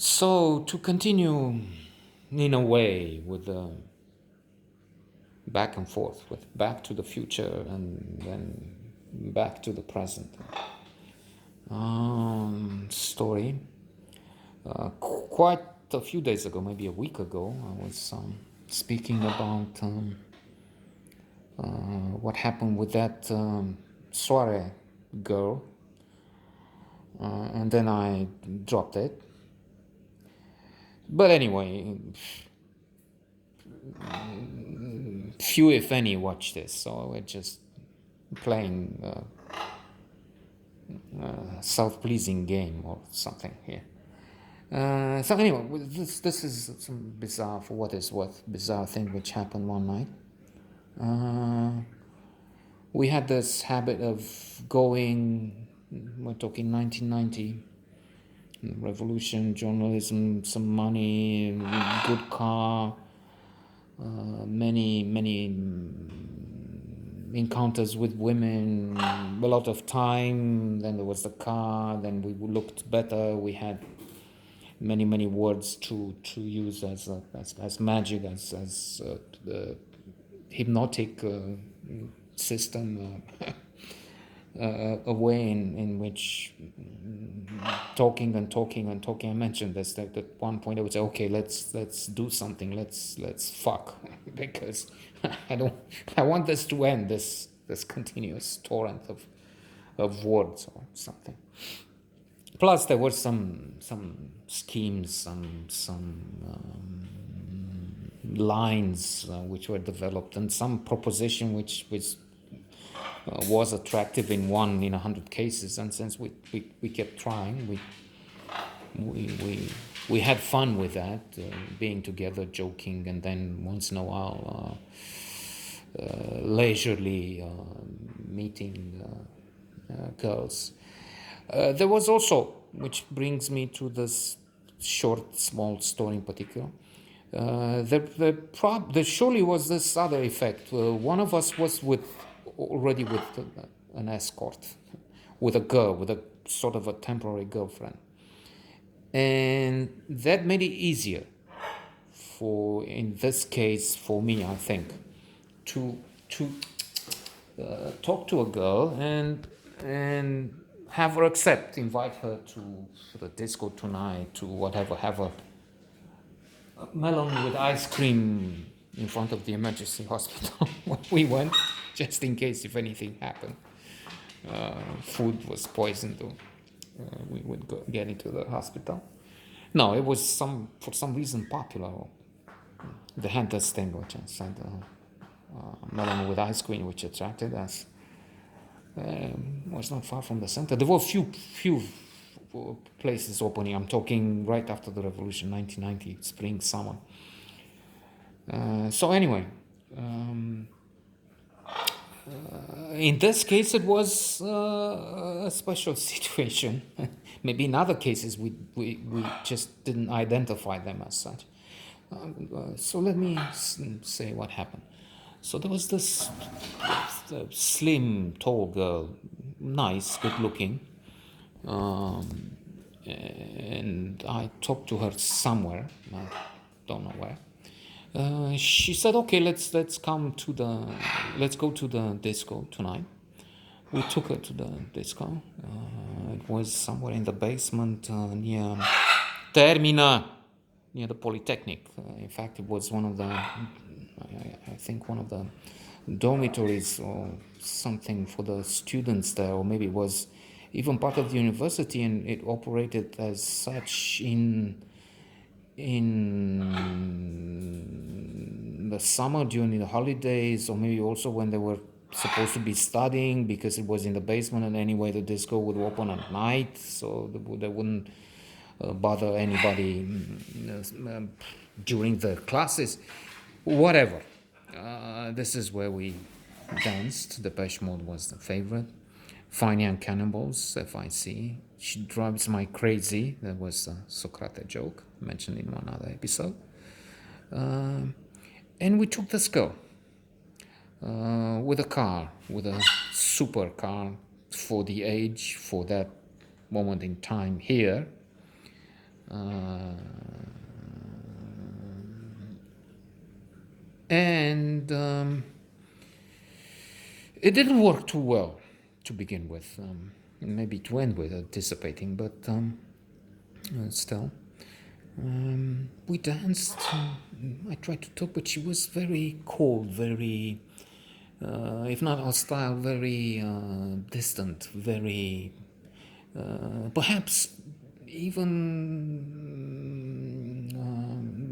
So to continue in a way with the back and forth, with Back to the Future and then Back to the Present story. Quite a few days ago, maybe a week ago, I was speaking about what happened with that Soare girl, and then I dropped it. But anyway, few if any watch this, so we're just playing a self-pleasing game or something here. So anyway, this is some bizarre, for what is worth, bizarre thing which happened one night. We had this habit of going, we're talking 1990, revolution, journalism, some money, good car, many encounters with women, a lot of time. Then there was the car, then we looked better, we had many words to use as magic, as the hypnotic system, a way in which talking and talking and talking. I mentioned this, that at one point I would say, okay, let's do something, let's fuck, because I want this to end, this continuous torrent of words or something. Plus, there were some schemes, some lines which were developed, and some proposition which was attractive in 100 cases. And since we kept trying, we had fun with that, being together, joking, and then once in a while leisurely meeting girls. There was also, which brings me to this short, small story in particular. There surely was this other effect. One of us was already with an escort, with a girl, with a sort of a temporary girlfriend, and that made it easier in this case, for me, I think, to talk to a girl and have her invite her to the disco tonight, to whatever, have a melon with ice cream in front of the emergency hospital when we went, just in case if anything happened. Food was poisoned, or we would get into the hospital. No, it was for some reason popular. They had this thing which I said, melon with ice cream, which attracted us. Was not far from the center. There were few places opening. I'm talking right after the revolution, 1990, spring, summer. So anyway, in this case, it was a special situation. Maybe in other cases, we just didn't identify them as such. So let me say what happened. So there was this slim, tall girl, nice, good looking, and I talked to her somewhere, I don't know where. She said, "Okay, let's go to the disco tonight." We took her to the disco. It was somewhere in the basement near Termina, near the Polytechnic. In fact, it was one of the, I think, one of the dormitories or something for the students there, or maybe it was even part of the university, and it operated as such in the summer during the holidays, or maybe also when they were supposed to be studying, because it was in the basement, and anyway the disco would open at night, so they wouldn't bother anybody during the classes, whatever. This is where we danced. Depeche Mode was the favorite. Fine Young Cannibals, FIC. She Drives My Crazy. That was a Socrates joke mentioned in one other episode. And we took this girl with a car, with a super car for the age, for that moment in time here. Uh, and it didn't work too well to begin with. Maybe to end with, anticipating, but still. We danced. I tried to talk, but she was very cold, very, if not hostile, very distant, very, perhaps even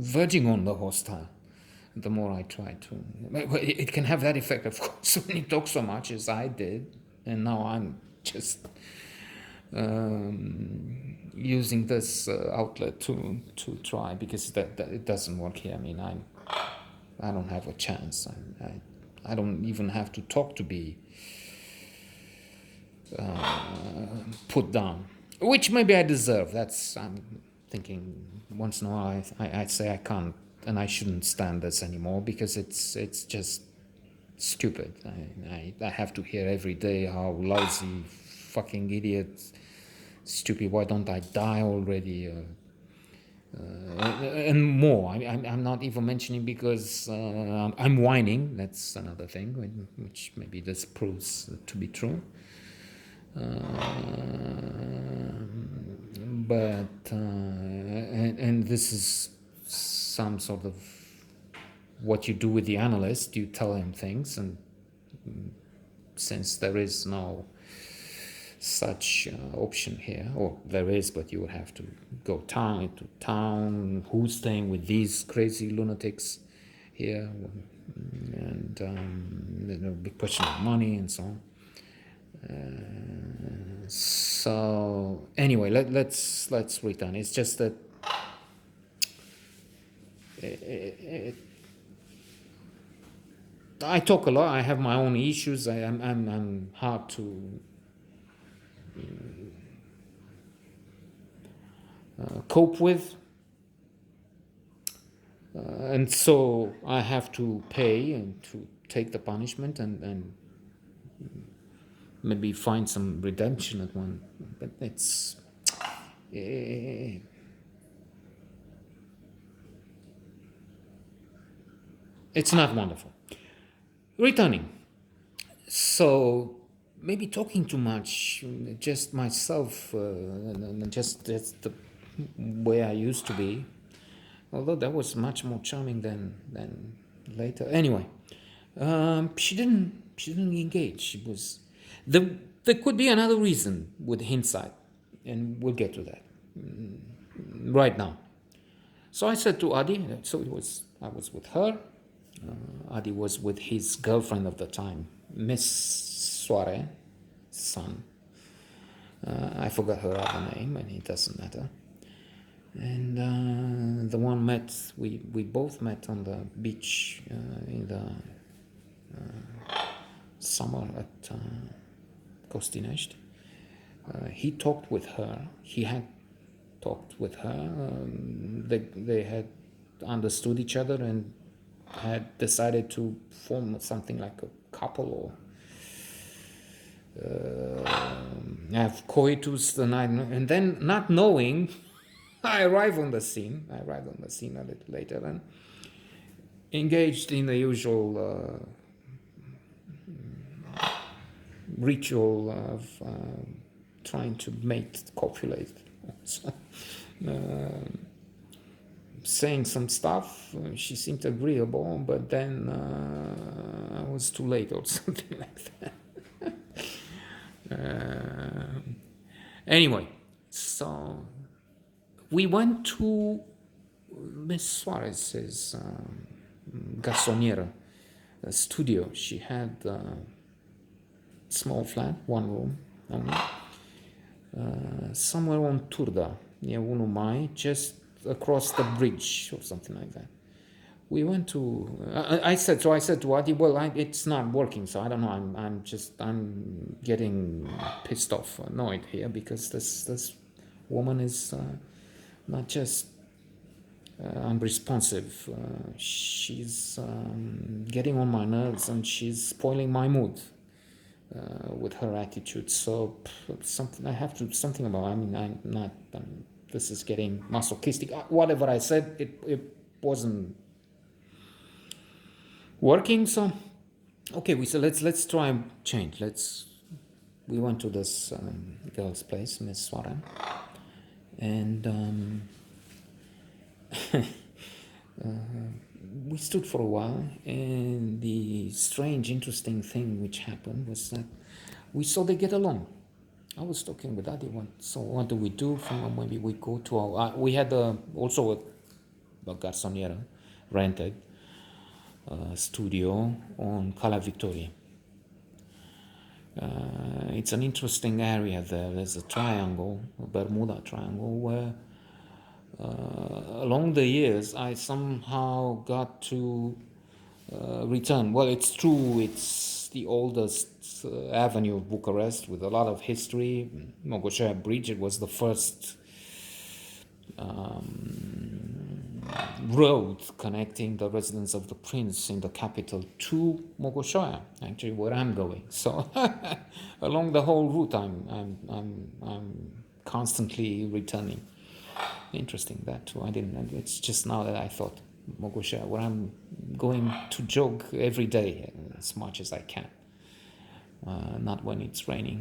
verging on the hostile. The more I try to, it can have that effect, of course, when you talk so much as I did, and now I'm just using this outlet to try, because that it doesn't work here. I mean, I don't have a chance. I don't even have to talk to be put down, which maybe I deserve. That's, I'm thinking, once in a while I say I can't and I shouldn't stand this anymore, because it's just stupid. I have to hear every day how lousy, fucking idiot, stupid, why don't I die already, and more. I'm not even mentioning because I'm whining. That's another thing, which maybe this proves to be true. But and this is some sort of what you do with the analyst. You tell him things, and since there is no such option here, or there is, but you would have to go town to town, who's staying with these crazy lunatics here, and there's a big question of money and so on. So anyway, let's return. It's just that I talk a lot. I have my own issues. I'm hard to cope with, and so I have to pay and to take the punishment, and maybe find some redemption at one. But it's not wonderful. Returning. So maybe talking too much, just myself, just that's the way I used to be. Although that was much more charming than later. Anyway, she didn't engage. She was there could be another reason with hindsight, and we'll get to that right now. So I said to Adi, so I was with her. Adi was with his girlfriend of the time, Miss Soare, son. I forgot her other name, and it doesn't matter. And the one we both met on the beach in the summer at Kostinești. He talked with her. He had talked with her. They had understood each other and had decided to form something like a couple, or have coitus the night, and then, not knowing, I arrived on the scene a little later, and engaged in the usual ritual of trying to copulate. So, saying some stuff, she seemed agreeable, but then I was too late or something like that. Anyway, so we went to Miss Suarez's Garsoniera studio. She had a small flat, one room only, somewhere on Turda, near 1 Mai, just across the bridge or something like that. We went to. I said to Adi, well, it's not working, so I don't know. I'm getting pissed off, annoyed here, because this woman is not just unresponsive. She's getting on my nerves, and she's spoiling my mood with her attitude. So something I have to something about. I mean, I'm this is getting masochistic. Whatever I said, it wasn't working. So okay, we said let's try and change. We went to this girl's place, Miss Soare, and we stood for a while. And the strange, interesting thing which happened was that we saw they get along. I was talking with Daddy. What do we do? Maybe we go to our. We had also a garçoniera rented studio on Cala Victoria. It's an interesting area there. There's a triangle, a Bermuda Triangle, where along the years I somehow got to return. Well, it's true, it's the oldest avenue of Bucharest with a lot of history. Mogoșoaia Bridge, it was the first road connecting the residence of the prince in the capital to Mogoșoaia, actually where I'm going. So along the whole route I'm constantly returning. Interesting, that too. I didn't. It's just now that I thought Mogoșoaia, where I'm going to jog every day as much as I can. Not when it's raining.